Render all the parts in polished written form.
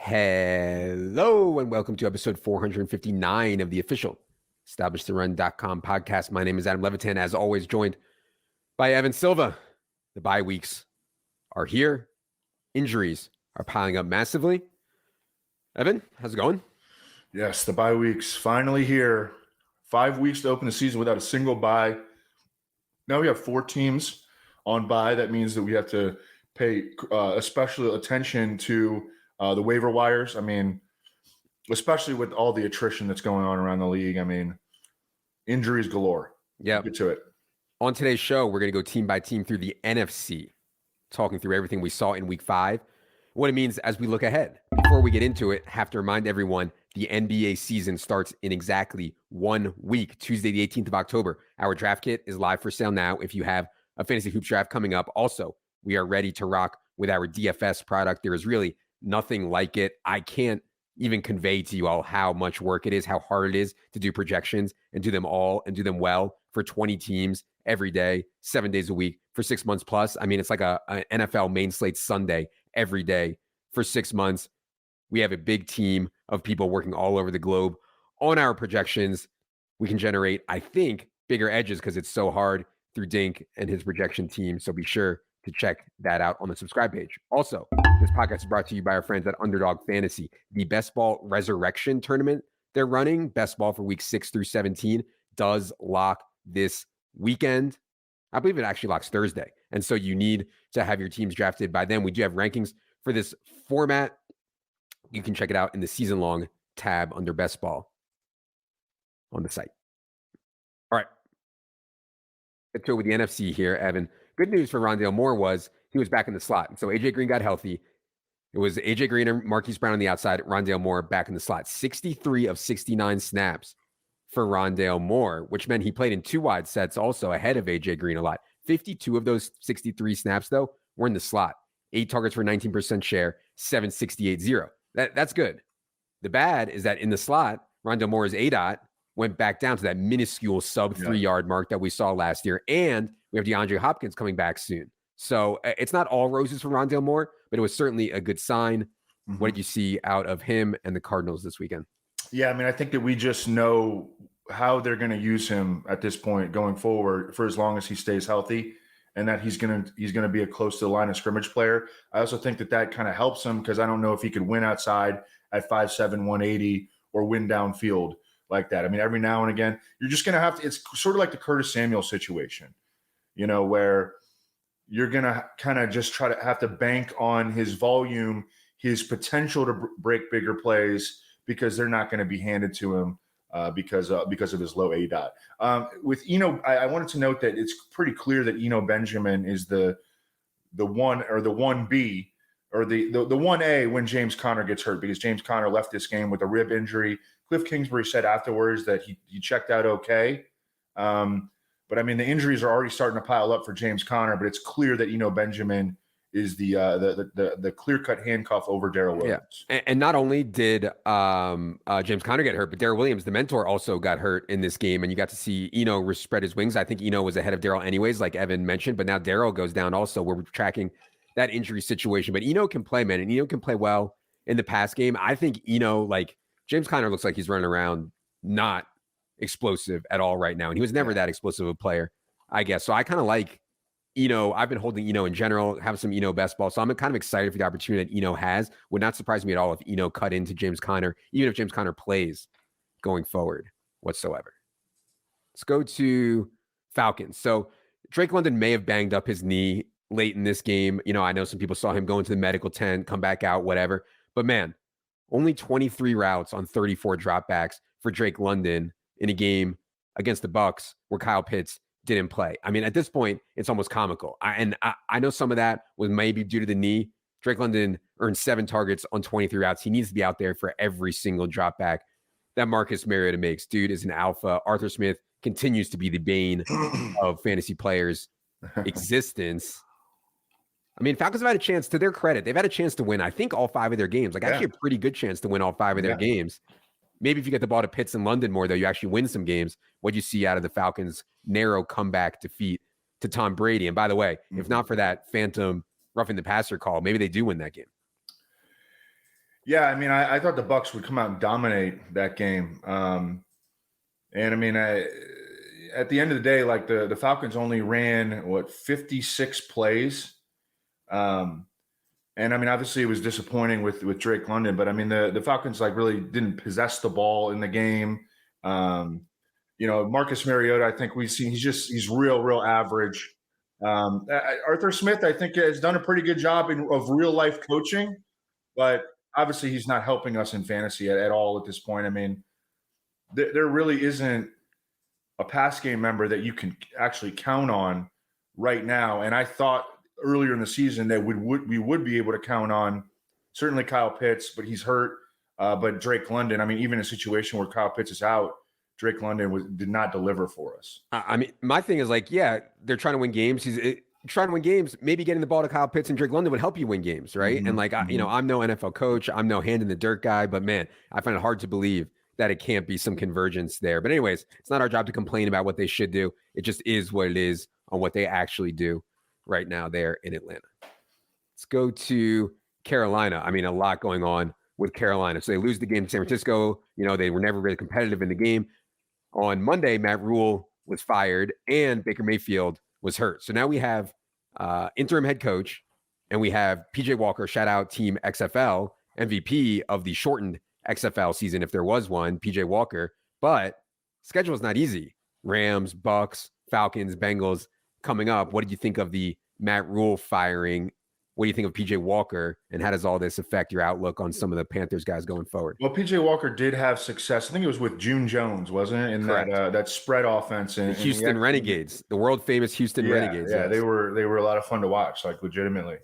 Hello and welcome to episode 459 of the official EstablishTheRun.com podcast. My name is Adam Levitan, as always, joined by Evan Silva. The bye weeks are here. Injuries are piling up massively. Evan, how's it going? Yes, the bye weeks finally here. 5 weeks to open the season without a single bye. Now we have 4 teams on bye. That means that we have to pay special attention to the waiver wires. I mean, especially with all the attrition that's going on around the league. I mean, injuries galore. Yeah. Get to it. On today's show, we're going to go team by team through the NFC, talking through everything we saw in week 5, what it means as we look ahead. Before we get into it, have to remind everyone the NBA season starts in exactly 1 week, Tuesday, the 18th of October. Our draft kit is live for sale now if you have a fantasy hoops draft coming up. Also, we are ready to rock with our DFS product. There is really nothing like it. I can't even convey to you all how much work it is, how hard it is to do projections and do them all and do them well for 20 teams every day, 7 days a week for 6 months plus. I mean, it's like an NFL main slate Sunday every day for 6 months. We have a big team of people working all over the globe on our projections. We can generate, I think, bigger edges because it's so hard through Dink and his projection team. So be sure to check that out on the subscribe page. Also, this podcast is brought to you by our friends at Underdog Fantasy. The Best Ball Resurrection Tournament they're running, Best Ball for week 6 through 17, does lock this weekend. I believe it actually locks Thursday. And so you need to have your teams drafted by then. We do have rankings for this format. You can check it out in the season-long tab under Best Ball on the site. All right. Let's go with the NFC here, Evan. Good news for Rondale Moore was he was back in the slot. And so A.J. Green got healthy. It was A.J. Green and Marquise Brown on the outside, Rondale Moore back in the slot. 63 of 69 snaps for Rondale Moore, which meant he played in 2 wide sets also ahead of A.J. Green a lot. 52 of those 63 snaps, though, were in the slot. 8 targets for 19% share, 768-0. That's good. The bad is that in the slot, Rondale Moore's ADOT went back down to that minuscule sub 3-yard mark that we saw last year. And we have DeAndre Hopkins coming back soon. So it's not all roses for Rondale Moore, but it was certainly a good sign. Mm-hmm. What did you see out of him and the Cardinals this weekend? Yeah, I mean, I think that we just know how they're going to use him at this point going forward for as long as he stays healthy, and that he's going to be a close to the line of scrimmage player. I also think that kind of helps him because I don't know if he could win outside at 5'7", 180 or win downfield like that. I mean, every now and again, you're just going to have to – it's sort of like the Curtis Samuel situation, you know, where you're going to kind of just try to have to bank on his volume, his potential to break bigger plays because they're not going to be handed to him because of his low ADOT. With Eno, I wanted to note that it's pretty clear that Eno Benjamin is the 1 or the 1B or the 1A when James Conner gets hurt, because James Conner left this game with a rib injury. Cliff Kingsbury said afterwards that he checked out okay. But I mean, the injuries are already starting to pile up for James Conner, but it's clear that Eno Benjamin is the clear-cut handcuff over Darrell Williams. Yeah. And not only did James Conner get hurt, but Darrell Williams, the mentor, also got hurt in this game, and you got to see Eno spread his wings. I think Eno was ahead of Darrell anyways, like Evan mentioned, but now Darrell goes down also. We're tracking that injury situation. But Eno can play, man, and Eno can play well in the pass game. I think Eno, like James Conner, looks like he's running around not explosive at all right now, and he was never that explosive a player, I guess. So I kind of like Eno. I've been holding Eno in general, have some Eno best ball. So I'm kind of excited for the opportunity that Eno has. Would not surprise me at all if Eno cut into James Conner, even if James Conner plays going forward whatsoever. Let's go to Falcons. So Drake London may have banged up his knee late in this game. You know, I know some people saw him go into the medical tent, come back out, whatever. But man, only 23 routes on 34 dropbacks for Drake London in a game against the Bucs where Kyle Pitts didn't play. I mean, at this point, it's almost comical. I know some of that was maybe due to the knee. Drake London earned 7 targets on 23 routes. He needs to be out there for every single drop back that Marcus Mariota makes. Dude is an alpha. Arthur Smith continues to be the bane of fantasy players' existence. I mean, Falcons have had a chance, to their credit. They've had a chance to win, I think, all 5 of their games. Like, actually a pretty good chance to win all 5 of their games. Maybe if you get the ball to Pitts and London more, though, you actually win some games. What do you see out of the Falcons' narrow comeback defeat to Tom Brady? And by the way, if not for that phantom roughing the passer call, maybe they do win that game. Yeah, I mean, I thought the Bucs would come out and dominate that game. And I mean, at the end of the day, like the Falcons only ran 56 plays. Um, and I mean, obviously it was disappointing with Drake London, but I mean, the Falcons like really didn't possess the ball in the game. Marcus Mariota, I think we've seen he's real average. Arthur Smith, I think, has done a pretty good job of real life coaching, but obviously he's not helping us in fantasy at all at this point. I mean, there really isn't a pass game member that you can actually count on right now. And I thought earlier in the season that we would be able to count on certainly Kyle Pitts, but he's hurt. But Drake London, I mean, even in a situation where Kyle Pitts is out, Drake London did not deliver for us. I mean, my thing is like, yeah, they're trying to win games. He's trying to win games. Maybe getting the ball to Kyle Pitts and Drake London would help you win games, right? Mm-hmm. And like, I'm no NFL coach. I'm no hand in the dirt guy, but man, I find it hard to believe that it can't be some convergence there. But anyways, it's not our job to complain about what they should do. It just is what it is on what they actually do right now there in Atlanta. Let's go to Carolina. I mean, a lot going on with Carolina. So they lose the game to San Francisco. They were never really competitive in the game. On Monday, Matt Rule was fired and Baker Mayfield was hurt. So now we have interim head coach and we have PJ Walker, shout out Team XFL, MVP of the shortened XFL season, if there was one, PJ Walker. But schedule is not easy. Rams, Bucks, Falcons, Bengals coming up. What did you think of the Matt Rule firing? What do you think of PJ Walker, and how does all this affect your outlook on some of the Panthers guys going forward? Well, PJ Walker did have success. I think it was with June Jones, wasn't it? In that spread offense and the Houston Renegades, the world famous Houston Renegades. Yeah, yes. They were a lot of fun to watch, like legitimately.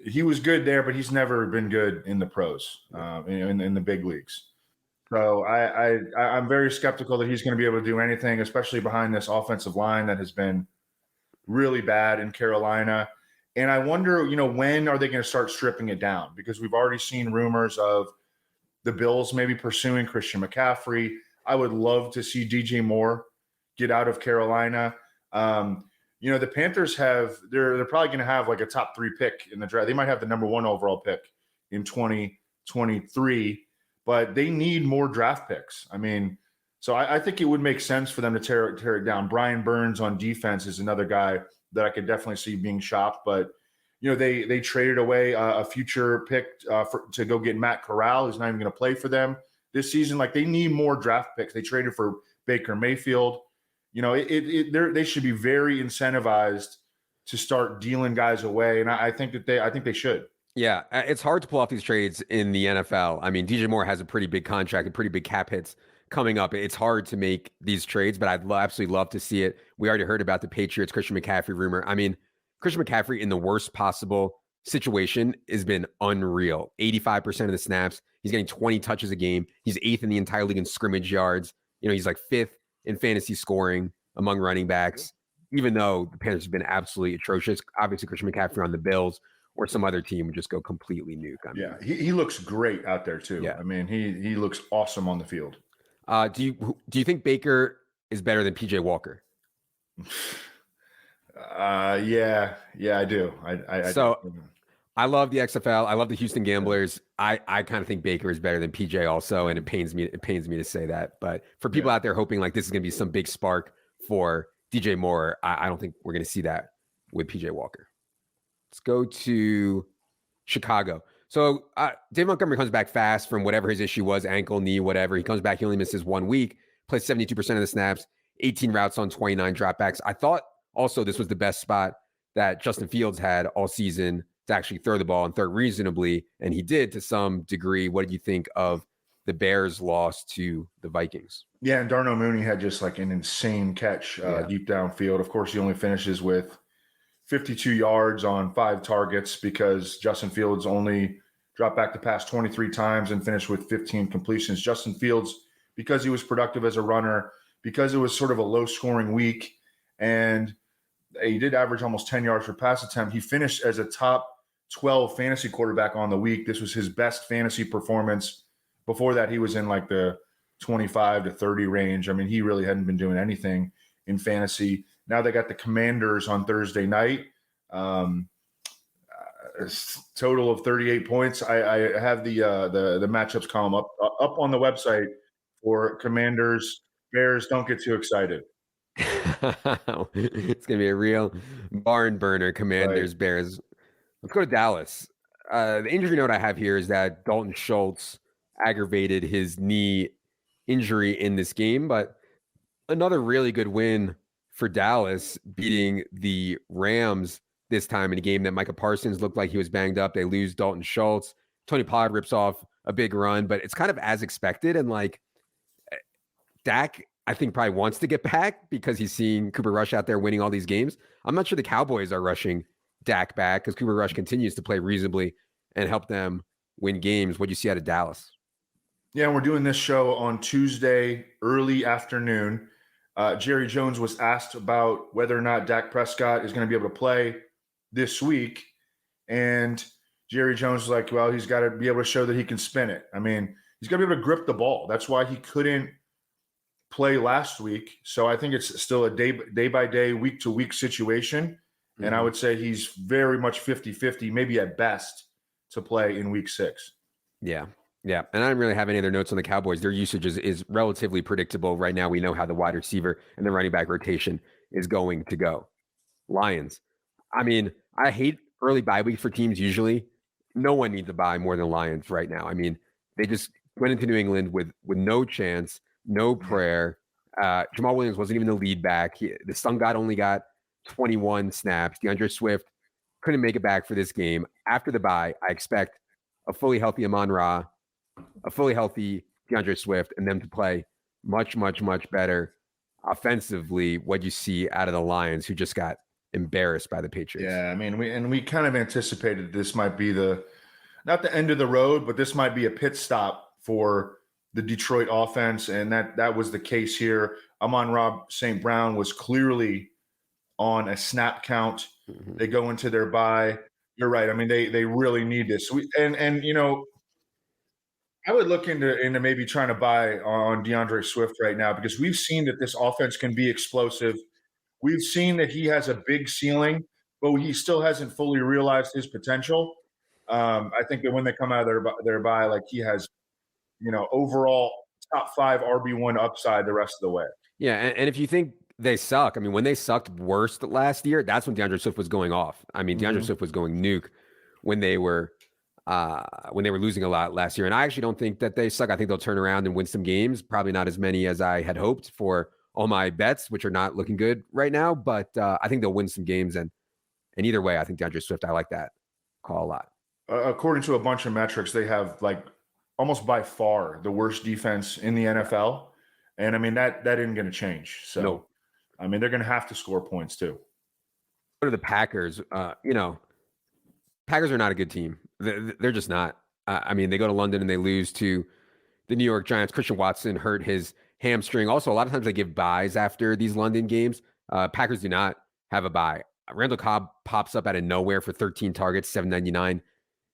He was good there, but he's never been good in the pros, in the big leagues. So I'm very skeptical that he's going to be able to do anything, especially behind this offensive line that has been really bad in Carolina. And I wonder, when are they going to start stripping it down? Because we've already seen rumors of the Bills maybe pursuing Christian McCaffrey. I would love to see DJ Moore get out of Carolina. The Panthers they're probably going to have like a top 3 pick in the draft. They might have the number 1 overall pick in 2023, but they need more draft picks. I mean, so I think it would make sense for them to tear it down. Brian Burns on defense is another guy that I could definitely see being shopped, but they traded away a future pick to go get Matt Corral, who's not even going to play for them this season. Like, they need more draft picks. They traded for Baker Mayfield. They should be very incentivized to start dealing guys away, and I think they should. Yeah, it's hard to pull off these trades in the NFL. I mean, DJ Moore has a pretty big contract and pretty big cap hits coming up. It's hard to make these trades, but I'd absolutely love to see it. We already heard about the Patriots Christian McCaffrey rumor. I mean, Christian McCaffrey in the worst possible situation has been unreal. 85% of the snaps. He's getting 20 touches a game. He's 8th in the entire league in scrimmage yards. He's like 5th in fantasy scoring among running backs, even though the Panthers have been absolutely atrocious. Obviously, Christian McCaffrey on the Bills or some other team would just go completely nuke. I mean, yeah, he looks great out there too. Yeah. I mean, he looks awesome on the field. Do you think Baker is better than PJ Walker? Yeah, I do. I love the XFL. I love the Houston Gamblers. I kind of think Baker is better than PJ also, and it pains me to say that. But for people out there hoping like this is going to be some big spark for DJ Moore, I don't think we're going to see that with PJ Walker. Let's go to Chicago. So Dave Montgomery comes back fast from whatever his issue was, ankle, knee, whatever. He comes back. He only misses 1 week, plays 72% of the snaps, 18 routes on 29 dropbacks. I thought also this was the best spot that Justin Fields had all season to actually throw the ball and throw reasonably, and he did to some degree. What did you think of the Bears' loss to the Vikings? Yeah, and Darnell Mooney had just like an insane catch deep downfield. Of course, he only finishes with 52 yards on 5 targets because Justin Fields only dropped back to pass 23 times and finished with 15 completions. Justin Fields, because he was productive as a runner, because it was sort of a low-scoring week, and he did average almost 10 yards per pass attempt, he finished as a top 12 fantasy quarterback on the week. This was his best fantasy performance. Before that, he was in like the 25 to 30 range. I mean, he really hadn't been doing anything in fantasy. Now they got the Commanders on Thursday night. total of 38 points. I have the matchups column up on the website for Commanders. Bears, don't get too excited. It's gonna be a real barn burner. Commanders, Right. Bears. Let's go to Dallas. The injury note I have here is that Dalton Schultz aggravated his knee injury in this game, but another really good win for Dallas, beating the Rams this time in a game that Micah Parsons looked like he was banged up. They lose Dalton Schultz. Tony Pollard rips off a big run, but it's kind of as expected. And like Dak, I think probably wants to get back because he's seeing Cooper Rush out there winning all these games. I'm not sure the Cowboys are rushing Dak back because Cooper Rush continues to play reasonably and help them win games. What do you see out of Dallas? Yeah, we're doing this show on Tuesday, early afternoon. Jerry Jones was asked about whether or not Dak Prescott is going to be able to play this week. And Jerry Jones was like, well, he's got to be able to show that he can spin it. I mean, he's got to be able to grip the ball. That's why he couldn't play last week. So I think it's still a day by day, week to week situation. Mm-hmm. And I would say he's very much 50-50, maybe at best, to play in week 6. Yeah. Yeah. And I don't really have any other notes on the Cowboys. Their usage is relatively predictable. Right now, we know how the wide receiver and the running back rotation is going to go. Lions. I mean, I hate early bye weeks for teams usually. No one needs a bye more than Lions right now. I mean, they just went into New England with no chance, no prayer. Jamal Williams wasn't even the lead back. The Sun God only got 21 snaps. DeAndre Swift couldn't make it back for this game. After the bye, I expect a fully healthy Amon-Ra, a fully healthy DeAndre Swift, and them to play much, much, much better offensively. What you see out of the Lions, who just got embarrassed by the Patriots. Yeah, I mean, we kind of anticipated this might be not the end of the road, but this might be a pit stop for the Detroit offense, and that was the case here. Amon-Ra St. Brown was clearly on a snap count. Mm-hmm. They go into their bye. You're right. I mean, they really need this. And you know, I would look into maybe trying to buy on DeAndre Swift right now, because we've seen that this offense can be explosive. We've seen that he has a big ceiling, but he still hasn't fully realized his potential. I think that when they come out of their bye, like, he has, overall top 5 RB1 upside the rest of the way. Yeah, and if you think they suck, I mean, when they sucked worst last year, that's when DeAndre Swift was going off. I mean, DeAndre Swift was going nuke when they were losing a lot last year. And I actually don't think that they suck. I think they'll turn around and win some games. Probably not as many as I had hoped for all my bets, which are not looking good right now. But I think they'll win some games. And either way, I think DeAndre Swift, I like that call a lot. According to a bunch of metrics, they have, like, almost by far the worst defense in the NFL. And I mean, that isn't going to change. So, no. I mean, they're going to have to score points too. Go to the Packers. Packers are not a good team. They're just not. I mean, they go to London and they lose to the New York Giants. Christian Watson hurt his hamstring. Also, a lot of times they give buys after these London games. Packers do not have a bye. Randall Cobb pops up out of nowhere for 13 targets, 799,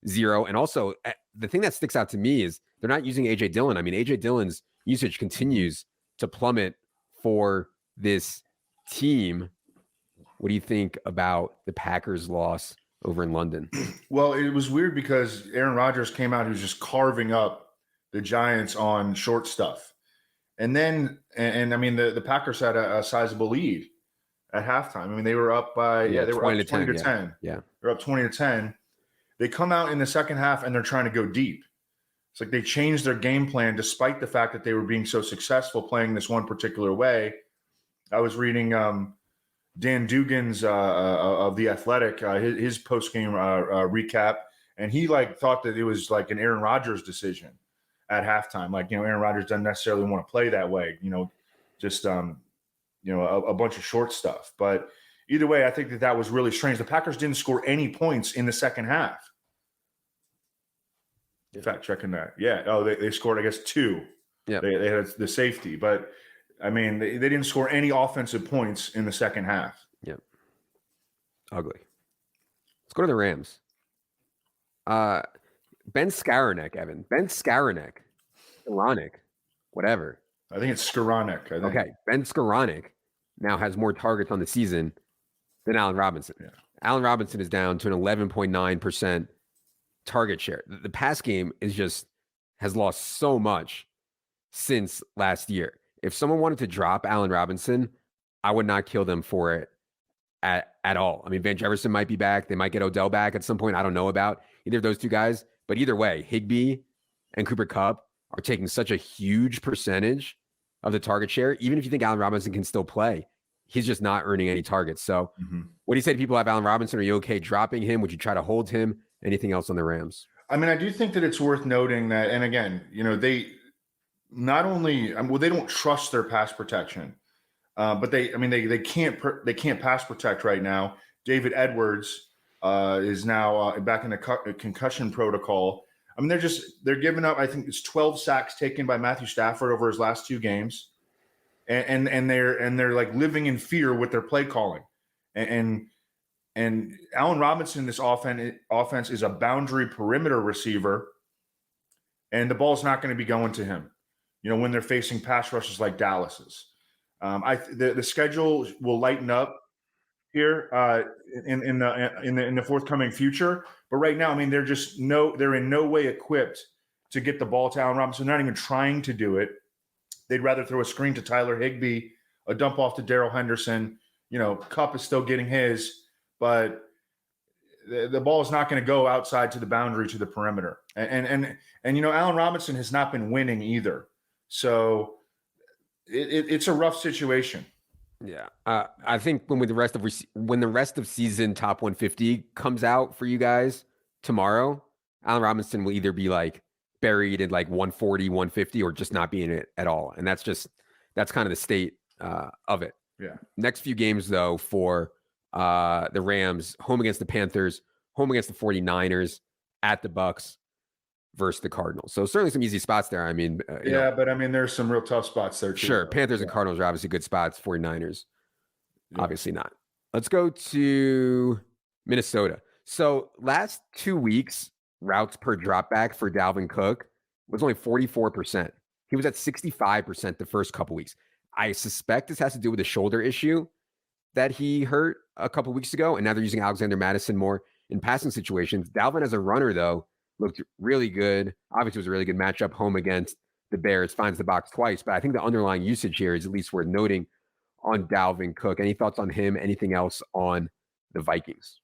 0. And also, the thing that sticks out to me is they're not using A.J. Dillon. I mean, A.J. Dillon's usage continues to plummet for this team. What do you think about the Packers' loss over in London? Well, it was weird because Aaron Rodgers came out, he was just carving up the Giants on short stuff. And then, and I mean, the Packers had a sizable lead at halftime. I mean, they were up by, they were up 20 to 10. Yeah. They're up 20 to 10. They come out in the second half and they're trying to go deep. It's like they changed their game plan despite the fact that they were being so successful playing this one particular way. I was reading Dan Dugan's of The Athletic, his post-game recap, and he thought that it was like an Aaron Rodgers decision at halftime. Like, Aaron Rodgers doesn't necessarily want to play that way, just a bunch of short stuff. But either way, I think that was really strange. The Packers didn't score any points in the second half. In fact, checking that. Yeah. Oh, they scored, I guess, 2. Yeah. They had the safety, but I mean, they didn't score any offensive points in the second half. Yep. Ugly. Let's go to the Rams. Ben Skowronek, Evan. Ben Skowronek. Skowronek. Whatever. I think it's Skowronek. Okay. Ben Skowronek now has more targets on the season than Allen Robinson. Yeah. Allen Robinson is down to an 11.9% target share. The pass game has lost so much since last year. If someone wanted to drop Allen Robinson, I would not kill them for it at all. I mean, Van Jefferson might be back. They might get Odell back at some point. I don't know about either of those two guys. But either way, Higbee and Cooper Kupp are taking such a huge percentage of the target share. Even if you think Allen Robinson can still play, he's just not earning any targets. So what do you say to people who have Allen Robinson? Are you okay dropping him? Would you try to hold him? Anything else on the Rams? I mean, I do think that it's worth noting that, and again, they not only, they don't trust their pass protection, but they can't pass protect right now. David Edwards is now back in the concussion protocol. I mean, they're giving up, I think it's 12 sacks taken by Matthew Stafford over his last 2 games. And they're like living in fear with their play calling. And Allen Robinson, this offense is a boundary perimeter receiver, and the ball's not going to be going to him, when they're facing pass rushes like Dallas's. The schedule will lighten up here in the forthcoming future, but right now, I mean, they're in no way equipped to get the ball to Allen Robinson. They're not even trying to do it. They'd rather throw a screen to Tyler Higbee, a dump off to Darrell Henderson. Kupp is still getting his, but the ball is not going to go outside to the boundary, to the perimeter. And Allen Robinson has not been winning either. So it's a rough situation. Yeah. I think when the rest of season top 150 comes out for you guys tomorrow, Allen Robinson will either be like buried at like 140, 150, or just not be in it at all. And that's kind of the state of it. Yeah. Next few games, though, for the Rams, home against the Panthers, home against the 49ers, at the Bucs, versus the Cardinals. So certainly some easy spots there. I mean, but I mean, there's some real tough spots there too. Sure. Panthers and Cardinals are obviously good spots. 49ers, obviously not. Let's go to Minnesota. So last 2 weeks, routes per dropback for Dalvin Cook was only 44%. He was at 65% the first couple weeks. I suspect this has to do with the shoulder issue that he hurt a couple weeks ago, and now they're using Alexander Mattison more in passing situations. Dalvin as a runner, though, looked really good. Obviously, it was a really good matchup home against the Bears, finds the box twice, but I think the underlying usage here is at least worth noting on Dalvin Cook. Any thoughts on him? Anything else on the Vikings?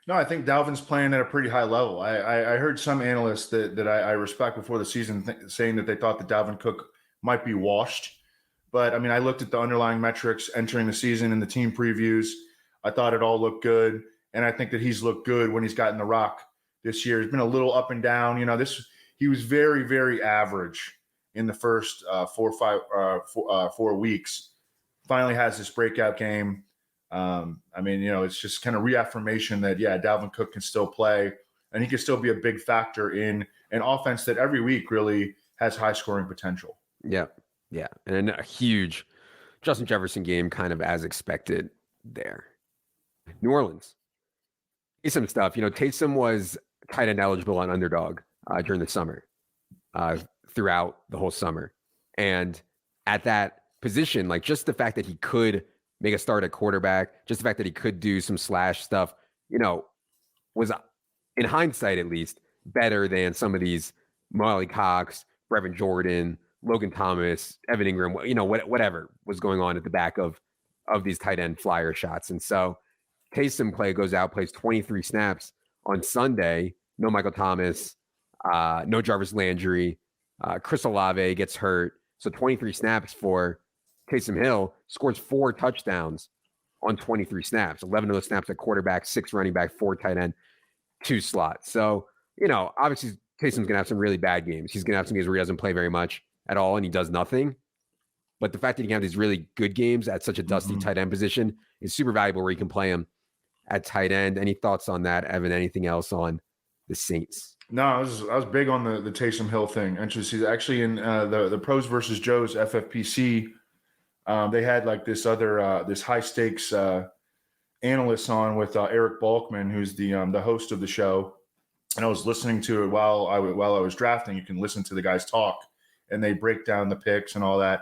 No, I think Dalvin's playing at a pretty high level. I heard some analysts that I respect before the season saying that they thought that Dalvin Cook might be washed. But, I mean, I looked at the underlying metrics entering the season and the team previews. I thought it all looked good. And I think that he's looked good when he's gotten the rock this year. He's been a little up and down. He was very, very average in the first 4 weeks. Finally has this breakout game. I mean, it's just kind of reaffirmation that, Dalvin Cook can still play, and he can still be a big factor in an offense that every week really has high scoring potential. Yeah. Yeah. And a huge Justin Jefferson game, kind of as expected there. New Orleans. Some stuff. Taysom was tight end eligible on Underdog during the summer, throughout the whole summer. And at that position, like just the fact that he could make a start at quarterback, just the fact that he could do some slash stuff, was, in hindsight at least, better than some of these Molly Cox, Brevin Jordan, Logan Thomas, Evan Ingram, whatever was going on at the back of these tight end flyer shots. And so Taysom goes out, plays 23 snaps on Sunday. No Michael Thomas, no Jarvis Landry. Chris Olave gets hurt. So 23 snaps for Taysom Hill, scores 4 touchdowns on 23 snaps. 11 of those snaps at quarterback, 6 running back, 4 tight end, 2 slots. So, obviously Taysom's going to have some really bad games. He's going to have some games where he doesn't play very much at all and he does nothing. But the fact that he can have these really good games at such a dusty tight end position is super valuable, where you can play him at tight end. Any thoughts on that, Evan? Anything else on the Saints? No, I was big on the Taysom Hill thing. Actually, in the Pros versus Joes FFPC, they had like this high stakes analyst on with Eric Balkman, who's the host of the show, and I was listening to it while I was drafting. You can listen to the guys talk, and they break down the picks and all that.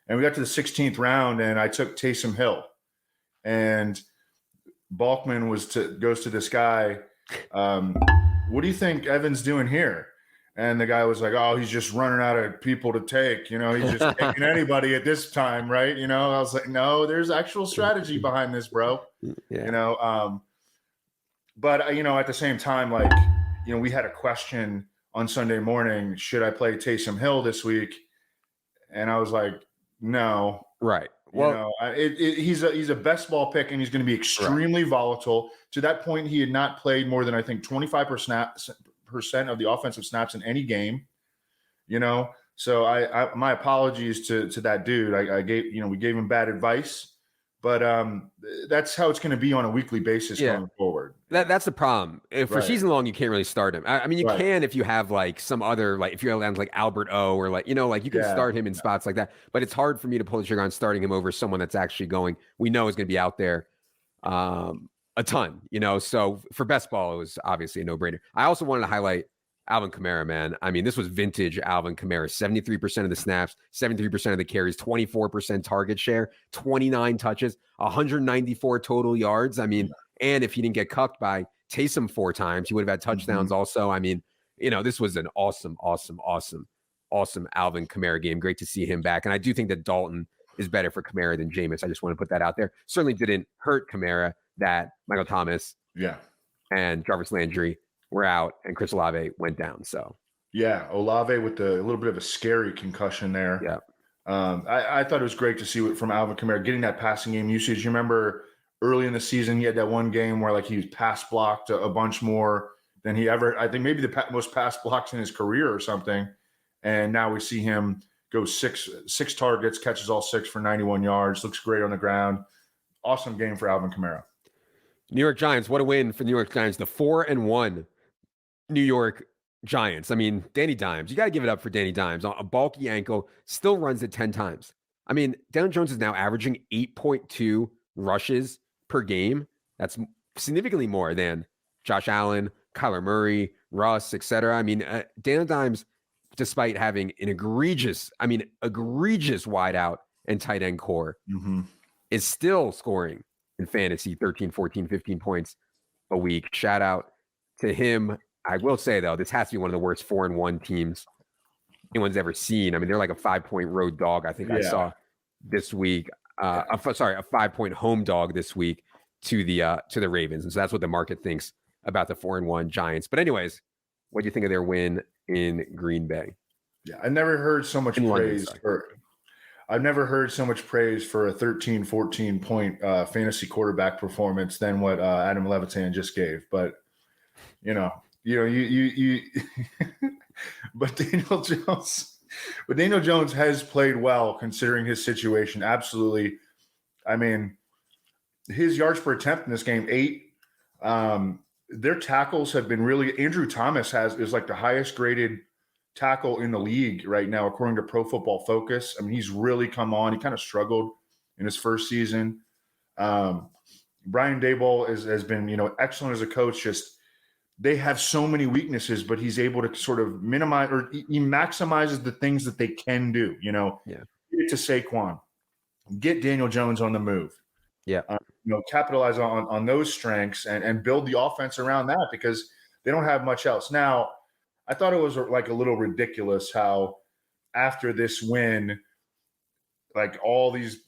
And we got to the 16th round, and I took Taysom Hill. and Balkman goes to this guy. What do you think Evan's doing here? And the guy was like, oh, he's just running out of people to take. He's just taking anybody at this time, right? I was like, no, there's actual strategy behind this, bro. Yeah. But at the same time, like, we had a question on Sunday morning, should I play Taysom Hill this week? And I was like, no. Right. Well, he's a best ball pick, and he's going to be extremely volatile. To that point, he had not played more than, I think, 25% of the offensive snaps in any game. So I my apologies to that dude. I gave we gave him bad advice, but that's how it's going to be on a weekly basis going forward. That's the problem. For season long, you can't really start him. I mean, you can if you have like some other, like if you're around like Albert O, or like you can start him in spots like that. But it's hard for me to pull the trigger on starting him over someone that's actually we know is going to be out there a ton. So for best ball, it was obviously a no-brainer. I also wanted to highlight Alvin Kamara, man. I mean, this was vintage Alvin Kamara. 73% of the snaps, 73% of the carries, 24% target share, 29 touches, 194 total yards. I mean, and if he didn't get cucked by Taysom 4 times, he would have had touchdowns also. I mean, this was an awesome Alvin Kamara game. Great to see him back. And I do think that Dalton is better for Kamara than Jameis. I just want to put that out there. Certainly didn't hurt Kamara that Michael Thomas and Jarvis Landry were out and Chris Olave went down. So Olave with a little bit of a scary concussion there. Yeah. I thought it was great to see from Alvin Kamara getting that passing game usage. You remember early in the season, he had that one game where like he was pass blocked a bunch more than he ever, I think maybe the most pass blocks in his career or something. And now we see him go six targets, catches all 6 for 91 yards, looks great on the ground. Awesome game for Alvin Kamara. New York Giants, what a win for the New York Giants. The 4-1 New York Giants. I mean, Danny Dimes, you got to give it up for Danny Dimes. A bulky ankle, still runs it 10 times. I mean, Daniel Jones is now averaging 8.2 rushes per game. That's significantly more than Josh Allen, Kyler Murray, Russ, etc. I mean, Daniel Dimes, despite having an egregious wideout and tight end core, is still scoring in fantasy 13, 14, 15 points a week. Shout out to him. I will say, though, this has to be one of the worst 4-1 teams anyone's ever seen. I mean, they're like a 5-point road dog. I think I saw this week. A 5-point home dog this week to the Ravens. And so that's what the market thinks about the 4-1 Giants. But anyways, what do you think of their win in Green Bay? Yeah, I never heard so much praise I've never heard so much praise for a 13, 14 point fantasy quarterback performance than what Adam Levitan just gave. But but Daniel Jones has played well considering his situation. Absolutely. I mean, his yards per attempt in this game, 8. Their tackles have been really. Andrew Thomas is like the highest graded tackle in the league right now, according to Pro Football Focus. I mean, he's really come on. He kind of struggled in his first season. Brian Daboll has been, excellent as a coach. Just they have so many weaknesses, but he's able to sort of minimize, or he maximizes the things that they can do. Get it to Saquon, get Daniel Jones on the move. Yeah, capitalize on those strengths and build the offense around that, because they don't have much else now. I thought it was like a little ridiculous how after this win, like all these,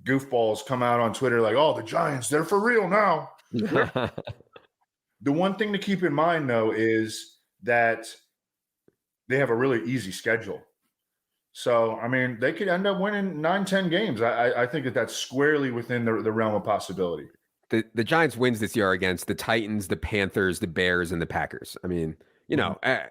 goofballs come out on Twitter like, oh, the Giants, they're for real now. The one thing to keep in mind, though, is that they have a really easy schedule. So, I mean, they could end up winning 9-10 games. I think that's squarely within the realm of possibility. The Giants' wins this year are against the Titans, the Panthers, the Bears, and the Packers. I mean, I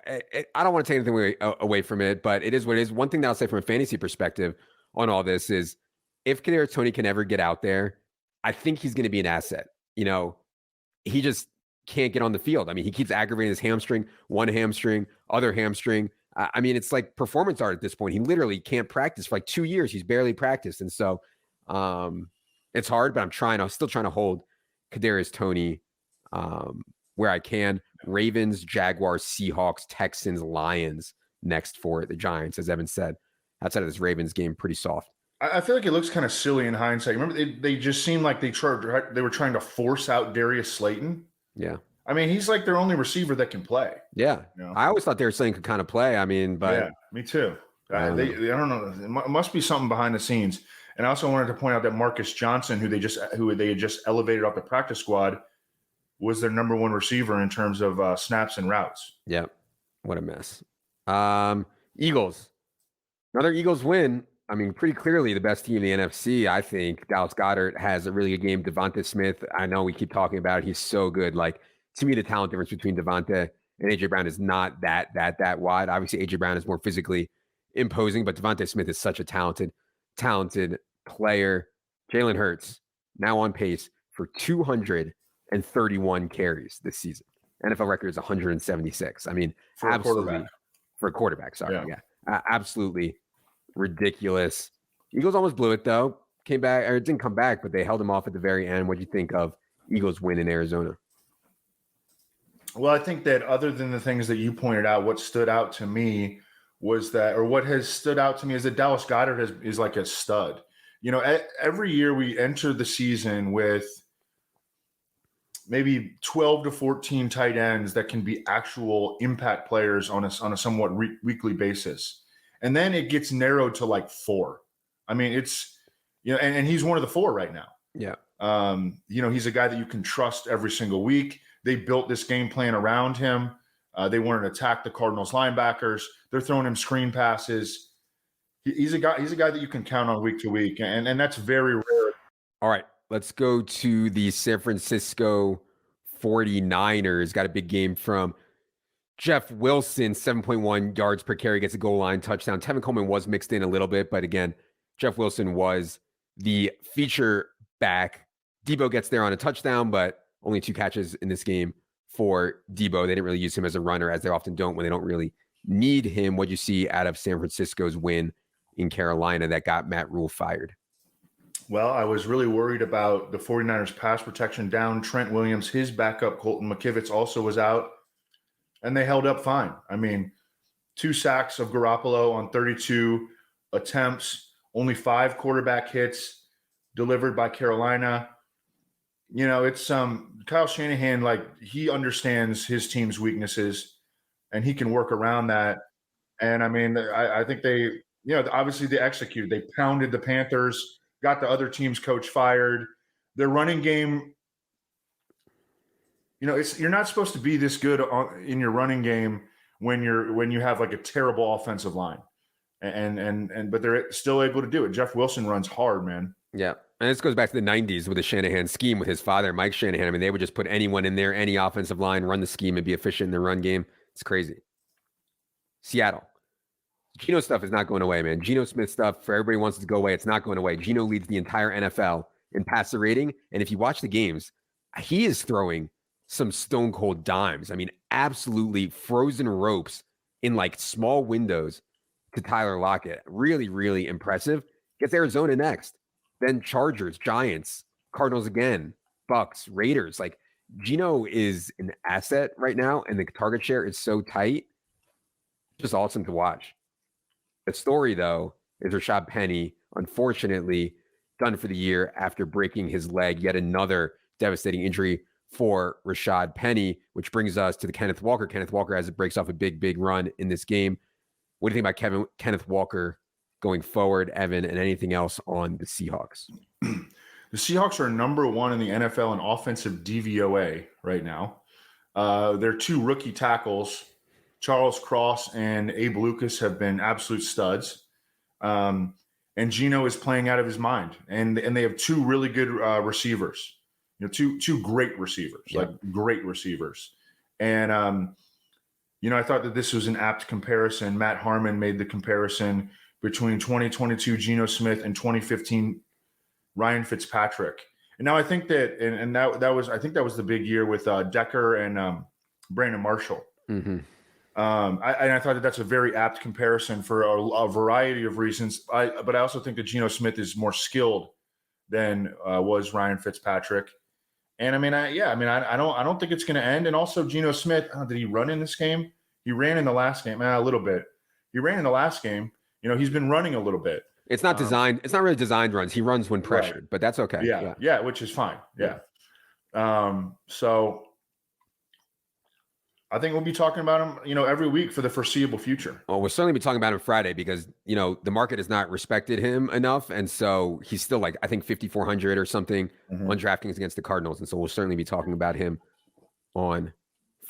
don't want to take anything away from it, but it is what it is. One thing that I'll say from a fantasy perspective on all this is if Kadarius Toney can ever get out there, I think he's going to be an asset. He just can't get on the field. I mean, he keeps aggravating his hamstring, one hamstring, other hamstring. I mean, it's like performance art at this point. He literally can't practice for like 2 years. He's barely practiced. And so it's hard, but I'm still trying to hold Kadarius Toney where I can. Ravens, Jaguars, Seahawks, Texans, Lions next for the Giants, as Evan said. Outside of this Ravens game, pretty soft I feel like it looks kind of silly in hindsight. Remember, they just seemed like they were trying to force out Darius Slayton. Yeah. I mean, he's like their only receiver that can play. Yeah. You know? I always thought Darius Slayton could kind of play. I mean, but yeah, me too. I don't know. It must be something behind the scenes. And I also wanted to point out that Marcus Johnson, who they had just elevated off the practice squad, was their number one receiver in terms of snaps and routes. Yeah. What a mess. Eagles. Another Eagles win. I mean, pretty clearly the best team in the NFC, I think. Dallas Goedert has a really good game. Devonta Smith, I know we keep talking about it. He's so good. Like, to me, the talent difference between Devonta and A.J. Brown is not that wide. Obviously, A.J. Brown is more physically imposing, but Devonta Smith is such a talented player. Jalen Hurts, now on pace for 231 carries this season. NFL record is 176. I mean, For absolutely. For a quarterback, sorry. Yeah. Absolutely ridiculous. Eagles almost blew it, though. Came back, or it didn't come back, but they held them off at the very end. What do you think of Eagles win in Arizona? Well, I think that other than the things that you pointed out, what stood out to me was that, or what has stood out to me is that Dallas Goedert is like a stud. You know, every year we enter the season with maybe 12 to 14 tight ends that can be actual impact players on a somewhat weekly basis. And then it gets narrowed to like 4. I mean, it's, you know, and he's one of the 4 right now. Yeah. You know, he's a guy that you can trust every single week. They built this game plan around him. They wanted to attack the Cardinals linebackers. They're throwing him screen passes. He's a guy that you can count on week to week. And that's very rare. All right. Let's go to the San Francisco 49ers. Got a big game from Jeff Wilson, 7.1 yards per carry, gets a goal line touchdown. Tevin Coleman was mixed in a little bit, but again, Jeff Wilson was the feature back. Debo gets there on a touchdown, but only 2 catches in this game for Debo. They didn't really use him as a runner, as they often don't when they don't really need him. What you see out of San Francisco's win in Carolina that got Matt Rule fired? Well, I was really worried about the 49ers pass protection down. Trent Williams, his backup, Colton McKivitz, also was out, and they held up fine. I mean, 2 sacks of Garoppolo on 32 attempts, only 5 quarterback hits delivered by Carolina. You know, it's Kyle Shanahan, like, he understands his team's weaknesses and he can work around that. And I mean, I think they, you know, obviously they executed. They pounded the Panthers, got the other team's coach fired. Their running game, you know, you're not supposed to be this good in your running game when you have like a terrible offensive line. But they're still able to do it. Jeff Wilson runs hard, man. Yeah. And this goes back to the 90s with the Shanahan scheme with his father, Mike Shanahan. I mean, they would just put anyone in there, any offensive line, run the scheme and be efficient in the run game. It's crazy. Seattle. Geno stuff is not going away, man. Geno Smith stuff, for everybody wants it to go away, it's not going away. Geno leads the entire NFL in passer rating. And if you watch the games, he is throwing some stone cold dimes. I mean, absolutely frozen ropes in like small windows to Tyler Lockett. Really, really impressive. Gets Arizona next. Then Chargers, Giants, Cardinals again, Bucks, Raiders. Like, Geno is an asset right now, and the target share is so tight. Just awesome to watch. The story, though, is Rashad Penny, unfortunately, done for the year after breaking his leg. Yet another devastating injury for Rashad Penny, which brings us to the Kenneth Walker. Kenneth Walker, as it breaks off a big run in this game. What do you think about Kenneth Walker going forward, Evan, and anything else on the Seahawks? The Seahawks are number 1 in the NFL in offensive DVOA right now. Their 2 rookie tackles, Charles Cross and Abe Lucas, have been absolute studs. And Geno is playing out of his mind. And they have 2 really good receivers. You know, two great receivers, yeah. like great receivers. And, you know, I thought that this was an apt comparison. Matt Harmon made the comparison between 2022 Geno Smith and 2015 Ryan Fitzpatrick. And now I think that, and that was the big year with Decker and Brandon Marshall. Mm-hmm. I thought that that's a very apt comparison for a variety of reasons. But I also think that Geno Smith is more skilled than was Ryan Fitzpatrick. And I mean, I don't think it's going to end. And also, Geno Smith, did he run in this game? He ran in the last game, a little bit. He ran in the last game. You know, he's been running a little bit. It's not designed. It's not really designed runs. He runs when pressured, but that's okay. Yeah, which is fine. Yeah. So I think we'll be talking about him, every week for the foreseeable future. Well, we'll certainly be talking about him Friday because, the market has not respected him enough. And so he's still I think 5,400 or something on DraftKings against the Cardinals. And so we'll certainly be talking about him on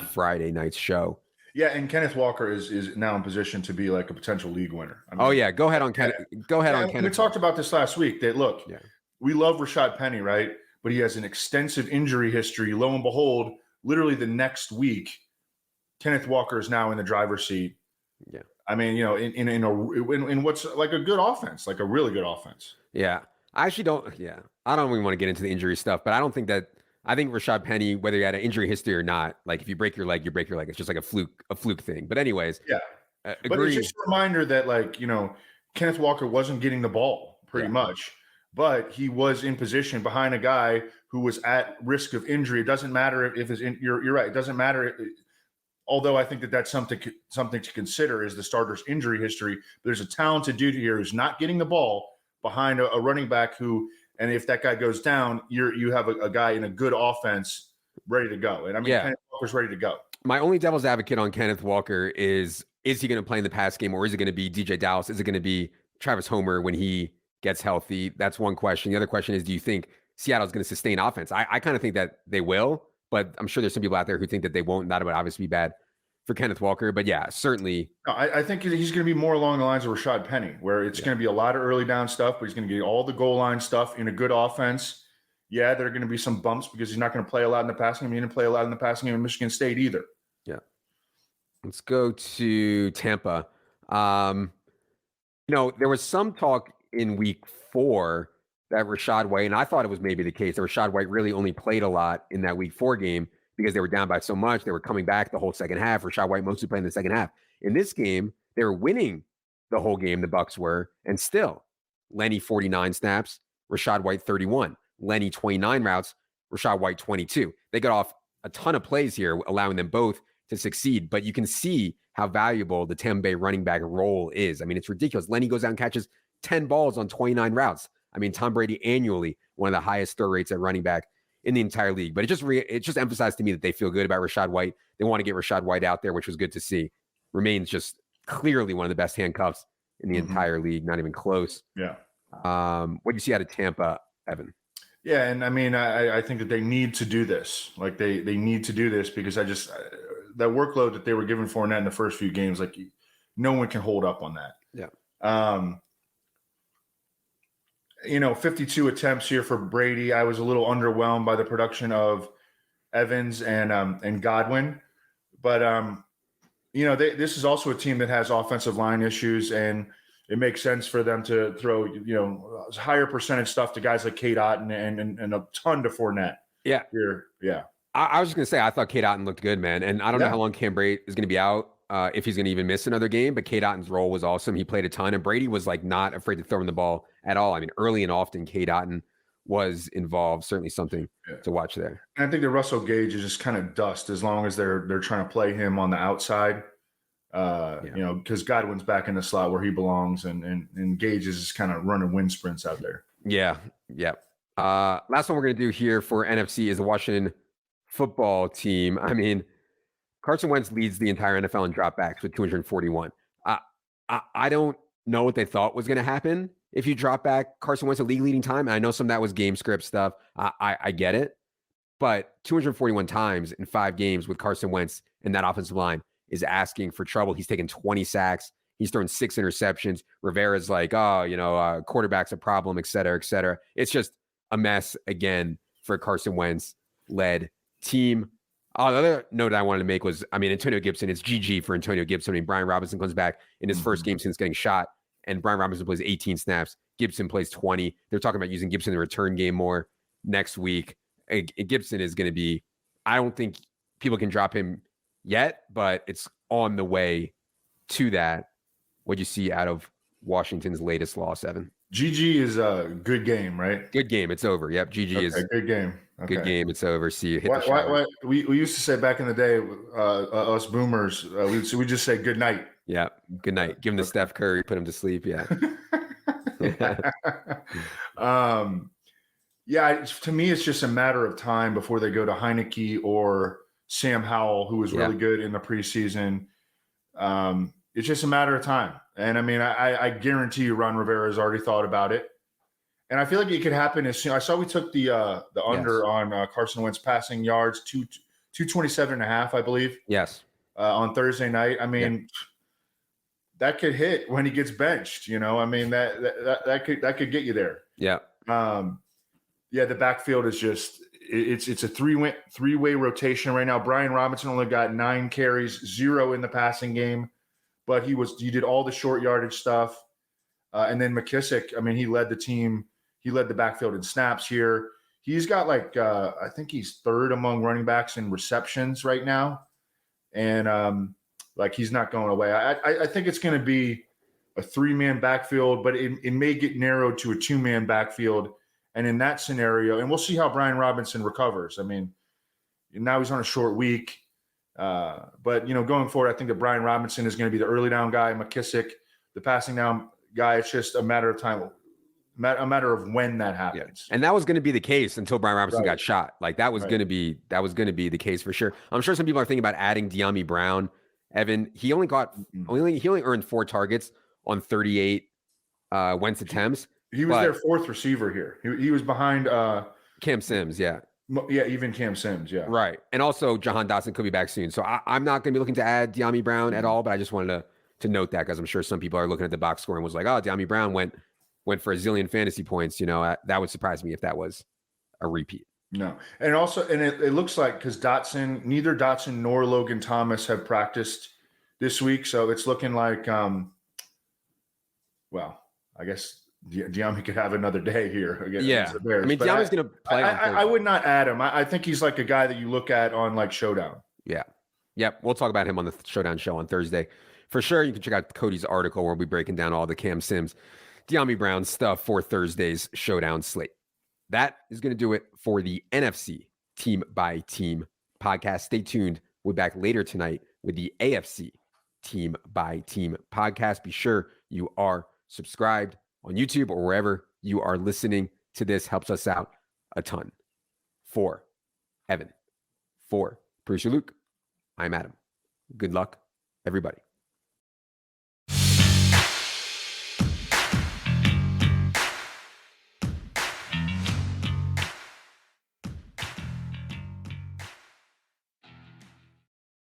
Friday night's show. Yeah, and Kenneth Walker is now in position to be a potential league winner. Go ahead on Kenneth. Go ahead on Kenneth. We talked about this last week that, look, we love Rashad Penny, right? But he has an extensive injury history. Lo and behold, literally the next week, Kenneth Walker is now in the driver's seat. Yeah. I mean, in what's a good offense, a really good offense. Yeah. I actually don't. Yeah. I don't even want to get into the injury stuff, but I think Rashad Penny, whether you had an injury history or not, if you break your leg, you break your leg. It's just a fluke thing. But anyways. Yeah. But it's just a reminder that Kenneth Walker wasn't getting the ball pretty much, but he was in position behind a guy who was at risk of injury. It doesn't matter if you're right. It doesn't matter. Although I think that's something to consider is the starter's injury history. There's a talented dude here who's not getting the ball behind a running back who, and if that guy goes down, you have a guy in a good offense ready to go. And I mean, Kenneth Walker's ready to go. My only devil's advocate on Kenneth Walker is he going to play in the pass game, or is it going to be DJ Dallas? Is it going to be Travis Homer when he gets healthy? That's one question. The other question is, do you think Seattle's going to sustain offense? I kind of think that they will. But I'm sure there's some people out there who think that they won't. That would obviously be bad for Kenneth Walker. But yeah, certainly. No, I think he's going to be more along the lines of Rashad Penny, where it's going to be a lot of early down stuff, but he's going to get all the goal line stuff in a good offense. Yeah, there are going to be some bumps because he's not going to play a lot in the passing game. He didn't play a lot in the passing game in Michigan State either. Yeah. Let's go to Tampa. There was some talk in week 4 that Rachaad White, and I thought it was maybe the case, that Rachaad White really only played a lot in that week 4 game because they were down by so much. They were coming back the whole second half. Rachaad White mostly playing the second half. In this game, they were winning the whole game, the Bucs were, and still, Lenny 49 snaps, Rachaad White 31. Lenny 29 routes, Rachaad White 22. They got off a ton of plays here, allowing them both to succeed, but you can see how valuable the Tampa Bay running back role is. I mean, it's ridiculous. Lenny goes out and catches 10 balls on 29 routes. I mean, Tom Brady annually, one of the highest throw rates at running back in the entire league. But it just emphasized to me that they feel good about Rachaad White. They want to get Rachaad White out there, which was good to see. Remains just clearly one of the best handcuffs in the entire league, not even close. Yeah. What do you see out of Tampa, Evan? Yeah, and I mean, I think that they need to do this. They need to do this because that workload that they were giving Fournette in the first few games, no one can hold up on that. Yeah. 52 attempts here for Brady. I was a little underwhelmed by the production of Evans and Godwin, but this is also a team that has offensive line issues, and it makes sense for them to throw higher percentage stuff to guys like Cade Otton and a ton to Fournette. Yeah, here, yeah. I was just gonna say I thought Cade Otton looked good, man, and I don't know how long Cam Brate is gonna be out. If he's going to even miss another game, but Cade Otton's role was awesome. He played a ton, and Brady was not afraid to throw him the ball at all. I mean, early and often, Cade Otton was involved. Certainly something to watch there. And I think that Russell Gage is just kind of dust as long as they're trying to play him on the outside. Because Godwin's back in the slot where he belongs, and Gage is just kind of running wind sprints out there. Yeah. Last one we're going to do here for NFC is the Washington football team. I mean, Carson Wentz leads the entire NFL in dropbacks with 241. I don't know what they thought was going to happen if you drop back Carson Wentz a league leading time. And I know some of that was game script stuff. I get it. But 241 times in 5 games with Carson Wentz and that offensive line is asking for trouble. He's taken 20 sacks. He's thrown 6 interceptions. Rivera's quarterback's a problem, et cetera, et cetera. It's just a mess again for a Carson Wentz-led team. The other note I wanted to make was, Antonio Gibson, it's GG for Antonio Gibson. Brian Robinson comes back in his first game since getting shot, and Brian Robinson plays 18 snaps. Gibson plays 20. They're talking about using Gibson in the return game more next week. Gibson is going to be, I don't think people can drop him yet, but it's on the way to that. What do you see out of Washington's latest loss, Evan? GG is a good game, right? Good game. It's over. Yep. GG is good game. Okay. Good game. It's over. See you. Hit what we used to say back in the day, us boomers, we just say good night. Yeah. Good night. Give him the Steph Curry, put him to sleep. Yeah. Yeah, to me, it's just a matter of time before they go to Heineke or Sam Howell, who was really good in the preseason. It's just a matter of time. And I mean, I guarantee you Ron Rivera has already thought about it. And I feel like it could happen as soon. I saw we took the under on Carson Wentz passing yards, 227.5, I believe. Yes. On Thursday night. I mean, that could hit when he gets benched. I mean, that could get you there. Yeah. The backfield is just it's a three-way rotation right now. Brian Robinson only got 9 carries, 0 in the passing game, but he did all the short yardage stuff. And then McKissick, I mean, he led the team. He led the backfield in snaps here. He's got I think he's 3rd among running backs in receptions right now. And he's not going away. I think it's going to be a 3-man backfield, but it may get narrowed to a 2-man backfield. And in that scenario, and we'll see how Brian Robinson recovers. I mean, now he's on a short week. But, going forward, I think that Brian Robinson is going to be the early down guy, McKissick, the passing down guy. It's just a matter of time, a matter of when that happens. Yeah. And that was going to be the case until Brian Robinson got shot. That was going to be the case for sure. I'm sure some people are thinking about adding De'Ami Brown. Evan, he only earned 4 targets on 38 Wentz attempts. He was their 4th receiver here. He was behind Cam Sims, even Cam Sims, right. And also Jahan Dotson could be back soon. So I'm not going to be looking to add De'Ami Brown at all, but I just wanted to note that because I'm sure some people are looking at the box score and was like, oh, De'Ami Brown went for a zillion fantasy points. That would surprise me if that was a repeat. No. And also, it looks like because neither Dotson nor Logan Thomas have practiced this week. So it's looking like, I guess De'Ami could have another day here against the Bears. I mean, De'Ami's going to play. I would not add him. I think he's like a guy that you look at on Showdown. Yeah. Yep. We'll talk about him on the Showdown show on Thursday. For sure, you can check out Cody's article where we'll be breaking down all the Cam Sims, De'Ami Brown stuff for Thursday's Showdown slate. That is going to do it for the NFC Team by Team podcast. Stay tuned. We'll be back later tonight with the AFC Team by Team podcast. Be sure you are subscribed on YouTube or wherever you are listening to this. Helps us out a ton. For Evan, for producer Luke, I'm Adam. Good luck, everybody.